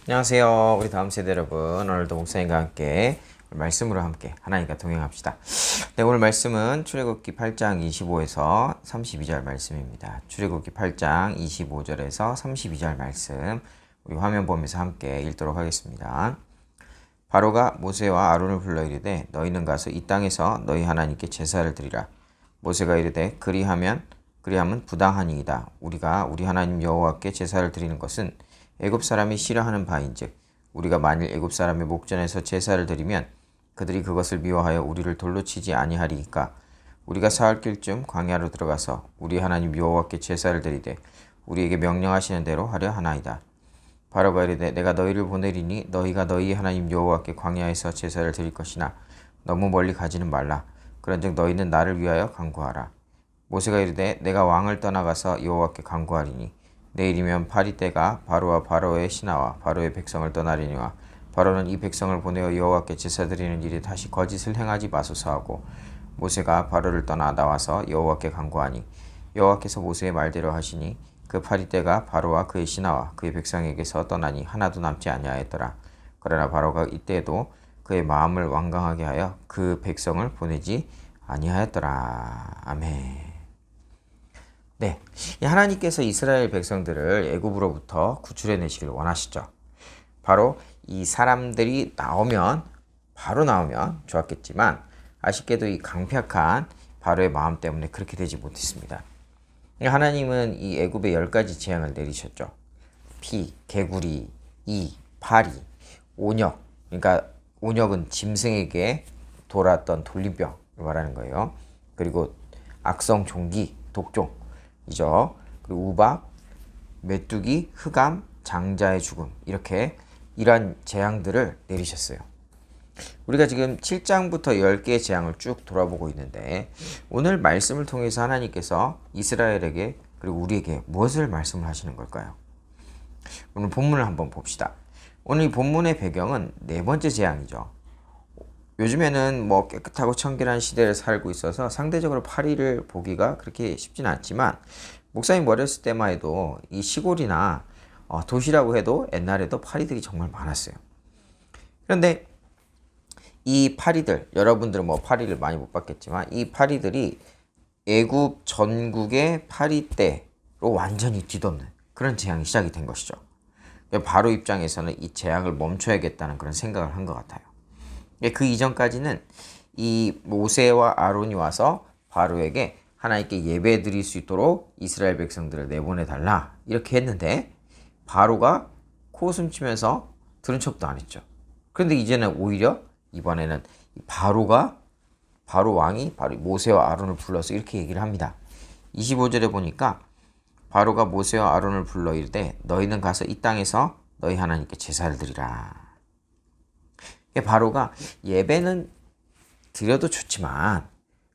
안녕하세요. 우리 다음 세대 여러분. 오늘도 목사님과 함께 말씀으로 함께 하나님과 동행합시다. 네, 오늘 말씀은 출애굽기 8장 25에서 32절 말씀입니다. 출애굽기 8장 25절에서 32절 말씀 우리 화면 보면서 함께 읽도록 하겠습니다. 바로가 모세와 아론을 불러 이르되 너희는 가서 이 땅에서 너희 하나님께 제사를 드리라. 모세가 이르되 그리하면 부당하니이다. 우리가 우리 하나님 여호와께 제사를 드리는 것은 애굽 사람이 싫어하는 바인즉 우리가 만일 애굽 사람의 목전에서 제사를 드리면 그들이 그것을 미워하여 우리를 돌로 치지 아니하리이까. 우리가 사흘 길쯤 광야로 들어가서 우리 하나님 여호와께 제사를 드리되 우리에게 명령하시는 대로 하려 하나이다. 바로가 이르되 내가 너희를 보내리니 너희가 너희 하나님 여호와께 광야에서 제사를 드릴 것이나 너무 멀리 가지는 말라. 그런즉 너희는 나를 위하여 간구하라. 모세가 이르되 내가 왕을 떠나가서 여호와께 간구하리니 내일이면 파리떼가 바로와 바로의 신하와 바로의 백성을 떠나리니와 바로는 이 백성을 보내어 여호와께 제사드리는 일에 다시 거짓을 행하지 마소서 하고 모세가 바로를 떠나 나와서 여호와께 간구하니 여호와께서 모세의 말대로 하시니 그 파리떼가 바로와 그의 신하와 그의 백성에게서 떠나니 하나도 남지 아니하였더라. 그러나 바로가 이때에도 그의 마음을 완강하게 하여 그 백성을 보내지 아니하였더라. 아멘. 네, 하나님께서 이스라엘 백성들을 애굽으로부터 구출해내시길 원하시죠. 바로 이 사람들이 바로 나오면 좋았겠지만 아쉽게도 이 강팍한 바로의 마음 때문에 그렇게 되지 못했습니다. 하나님은 이 애굽에 10가지 재앙을 내리셨죠. 피, 개구리, 이, 파리, 온역. 그러니까 온역은 짐승에게 돌았던 돌림병을 말하는 거예요. 그리고 악성 종기, 독종이죠. 그리고 우박, 메뚜기, 흑암, 장자의 죽음, 이러한 재앙들을 내리셨어요. 우리가 지금 7장부터 10개의 재앙을 쭉 돌아보고 있는데 오늘 말씀을 통해서 하나님께서 이스라엘에게 그리고 우리에게 무엇을 말씀을 하시는 걸까요? 오늘 본문을 한번 봅시다. 오늘 이 본문의 배경은 네 번째 재앙이죠. 요즘에는 깨끗하고 청결한 시대를 살고 있어서 상대적으로 파리를 보기가 그렇게 쉽지는 않지만 목사님 어렸을 때만 해도 이 시골이나 도시라고 해도 옛날에도 파리들이 정말 많았어요. 그런데 이 파리들, 여러분들은 파리를 많이 못 봤겠지만 이 파리들이 애굽 전국의 파리떼로 완전히 뒤덮는 그런 재앙이 시작이 된 것이죠. 바로 입장에서는 이 재앙을 멈춰야겠다는 그런 생각을 한 것 같아요. 그 이전까지는 이 모세와 아론이 와서 바로에게 하나님께 예배 드릴 수 있도록 이스라엘 백성들을 내보내달라 이렇게 했는데 바로가 코웃음치면서 들은 척도 안 했죠. 그런데 이제는 오히려 이번에는 바로 왕이 바로 모세와 아론을 불러서 이렇게 얘기를 합니다. 25절에 보니까 바로가 모세와 아론을 불러 이르되 너희는 가서 이 땅에서 너희 하나님께 제사를 드리라. 바로가 예배는 드려도 좋지만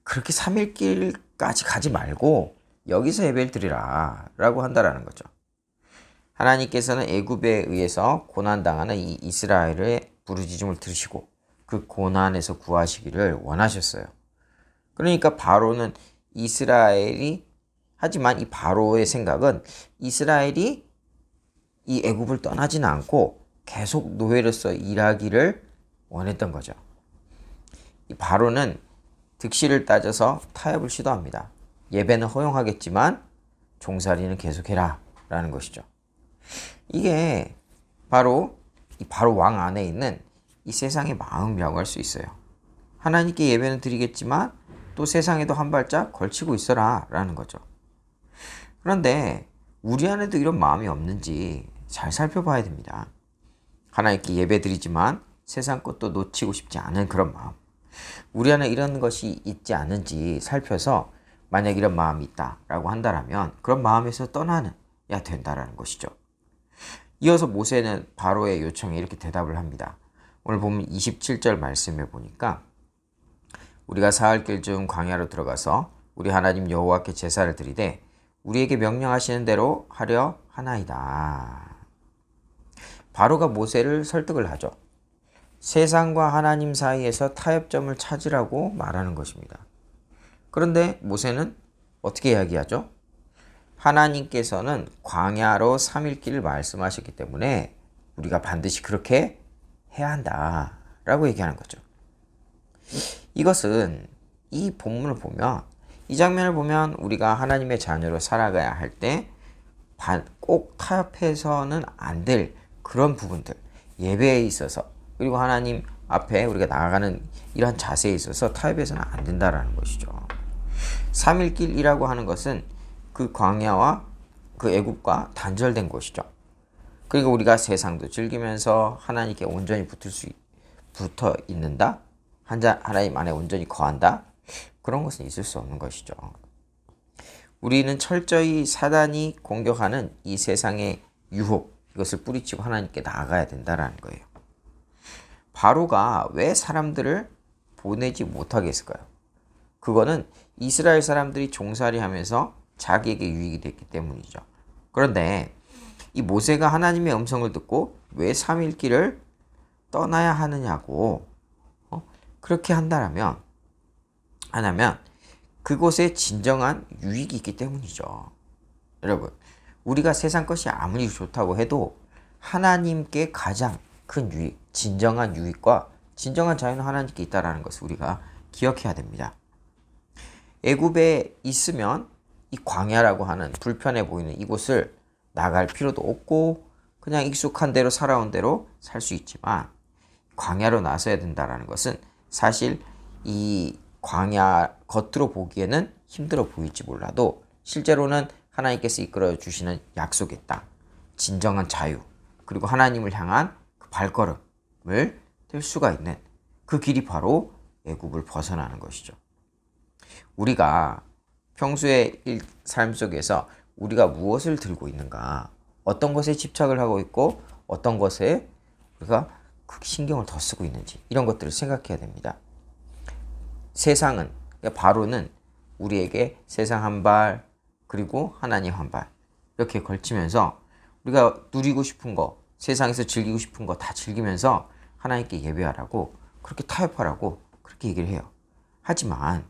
그렇게 3일길까지 가지 말고 여기서 예배를 드리라 라고 한다라는 거죠. 하나님께서는 애굽에 의해서 고난당하는 이 이스라엘의 부르짖음을 들으시고 그 고난에서 구하시기를 원하셨어요. 그러니까 바로는 하지만 이 바로의 생각은 이스라엘이 이 애굽을 떠나지는 않고 계속 노예로서 일하기를 원했던 거죠. 이 바로는 득실을 따져서 타협을 시도합니다. 예배는 허용하겠지만 종살이는 계속해라 라는 것이죠. 이게 바로 왕 안에 있는 이 세상의 마음이라고 할 수 있어요. 하나님께 예배는 드리겠지만 또 세상에도 한 발짝 걸치고 있어라 라는 거죠. 그런데 우리 안에도 이런 마음이 없는지 잘 살펴봐야 됩니다. 하나님께 예배 드리지만 세상 것도 놓치고 싶지 않은 그런 마음. 우리 안에 이런 것이 있지 않은지 살펴서 만약 이런 마음이 있다라고 한다면 그런 마음에서 떠나야 된다라는 것이죠. 이어서 모세는 바로의 요청에 이렇게 대답을 합니다. 오늘 보면 27절 말씀에 보니까 우리가 사흘길쯤 광야로 들어가서 우리 하나님 여호와께 제사를 드리되 우리에게 명령하시는 대로 하려 하나이다. 바로가 모세를 설득을 하죠. 세상과 하나님 사이에서 타협점을 찾으라고 말하는 것입니다. 그런데 모세는 어떻게 이야기하죠? 하나님께서는 광야로 3일 길을 말씀하셨기 때문에 우리가 반드시 그렇게 해야 한다라고 얘기하는 거죠. 이것은 이 본문을 보면, 이 장면을 보면 우리가 하나님의 자녀로 살아가야 할 때 꼭 타협해서는 안 될 그런 부분들, 예배에 있어서, 그리고 하나님 앞에 우리가 나아가는 이러한 자세에 있어서 타협해서는 안 된다라는 것이죠. 3일길이라고 하는 것은 그 광야와 그 애굽과 단절된 곳이죠. 그리고 우리가 세상도 즐기면서 하나님께 온전히 붙어 있는다, 하나님 안에 온전히 거한다, 그런 것은 있을 수 없는 것이죠. 우리는 철저히 사단이 공격하는 이 세상의 유혹, 이것을 뿌리치고 하나님께 나아가야 된다는 거예요. 바로가 왜 사람들을 보내지 못하게 했을까요? 그거는 이스라엘 사람들이 종살이 하면서 자기에게 유익이 됐기 때문이죠. 그런데 이 모세가 하나님의 음성을 듣고 왜 3일 길을 떠나야 하느냐고 그렇게 하냐면 그곳에 진정한 유익이 있기 때문이죠. 여러분, 우리가 세상 것이 아무리 좋다고 해도 하나님께 가장 큰 유익, 진정한 유익과 진정한 자유는 하나님께 있다는 것을 우리가 기억해야 됩니다. 애굽에 있으면 이 광야라고 하는 불편해 보이는 이곳을 나갈 필요도 없고 그냥 익숙한 대로 살아온 대로 살 수 있지만, 광야로 나서야 된다는 것은 사실 이 광야 겉으로 보기에는 힘들어 보일지 몰라도 실제로는 하나님께서 이끌어 주시는 약속의 땅, 진정한 자유, 그리고 하나님을 향한 그 발걸음을 뗄 수가 있는 그 길이 바로 애굽을 벗어나는 것이죠. 우리가 평소의 삶 속에서 우리가 무엇을 들고 있는가, 어떤 것에 집착을 하고 있고 어떤 것에 우리가 신경을 더 쓰고 있는지, 이런 것들을 생각해야 됩니다. 세상은, 바로는 우리에게 세상 한 발, 그리고 하나님 한 발, 이렇게 걸치면서 우리가 누리고 싶은 거, 세상에서 즐기고 싶은 거 다 즐기면서 하나님께 예배하라고, 그렇게 타협하라고 그렇게 얘기를 해요. 하지만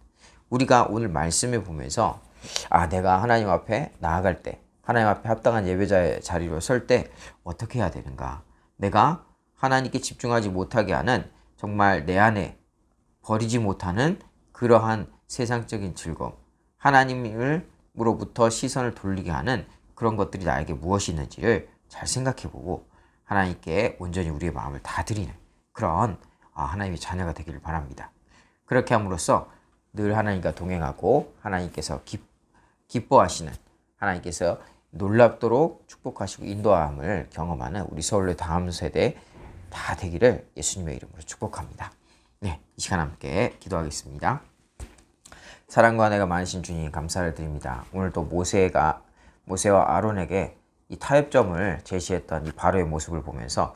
우리가 오늘 말씀을 보면서 내가 하나님 앞에 나아갈 때, 하나님 앞에 합당한 예배자의 자리로 설 때 어떻게 해야 되는가, 내가 하나님께 집중하지 못하게 하는, 정말 내 안에 버리지 못하는 그러한 세상적인 즐거움, 하나님으로부터 시선을 돌리게 하는 그런 것들이 나에게 무엇이 있는지를 잘 생각해보고 하나님께 온전히 우리의 마음을 다 드리는 그런 하나님의 자녀가 되기를 바랍니다. 그렇게 함으로써 늘 하나님과 동행하고 하나님께서 기뻐하시는, 하나님께서 놀랍도록 축복하시고 인도함을 경험하는 우리 서울의 다음 세대 다 되기를 예수님의 이름으로 축복합니다. 네, 이 시간 함께 기도하겠습니다. 사랑과 은혜가 많으신 주님, 감사를 드립니다. 오늘도 모세와 아론에게 이 타협점을 제시했던 이 바로의 모습을 보면서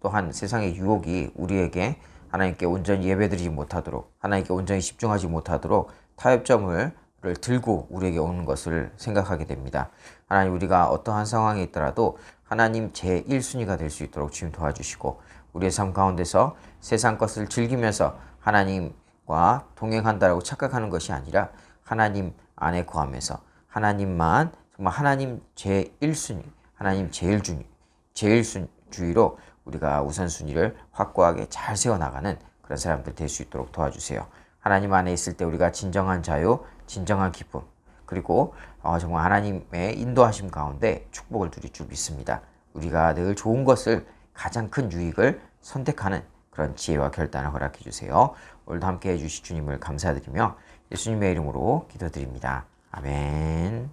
또한 세상의 유혹이 우리에게 하나님께 온전히 예배드리지 못하도록, 하나님께 온전히 집중하지 못하도록 타협점을 들고 우리에게 오는 것을 생각하게 됩니다. 하나님, 우리가 어떠한 상황에 있더라도 하나님 제1순위가 될 수 있도록 주님 도와주시고, 우리의 삶 가운데서 세상 것을 즐기면서 하나님과 동행한다고 착각하는 것이 아니라 하나님 안에 거하면서 하나님만, 정말 하나님 제1순위, 하나님 제일주의로 우리가 우선순위를 확고하게 잘 세워나가는 그런 사람들 될 수 있도록 도와주세요. 하나님 안에 있을 때 우리가 진정한 자유, 진정한 기쁨, 그리고 정말 하나님의 인도하심 가운데 축복을 누릴 줄 믿습니다. 우리가 늘 좋은 것을, 가장 큰 유익을 선택하는 그런 지혜와 결단을 허락해 주세요. 오늘도 함께 해주실 주님을 감사드리며 예수님의 이름으로 기도드립니다. 아멘.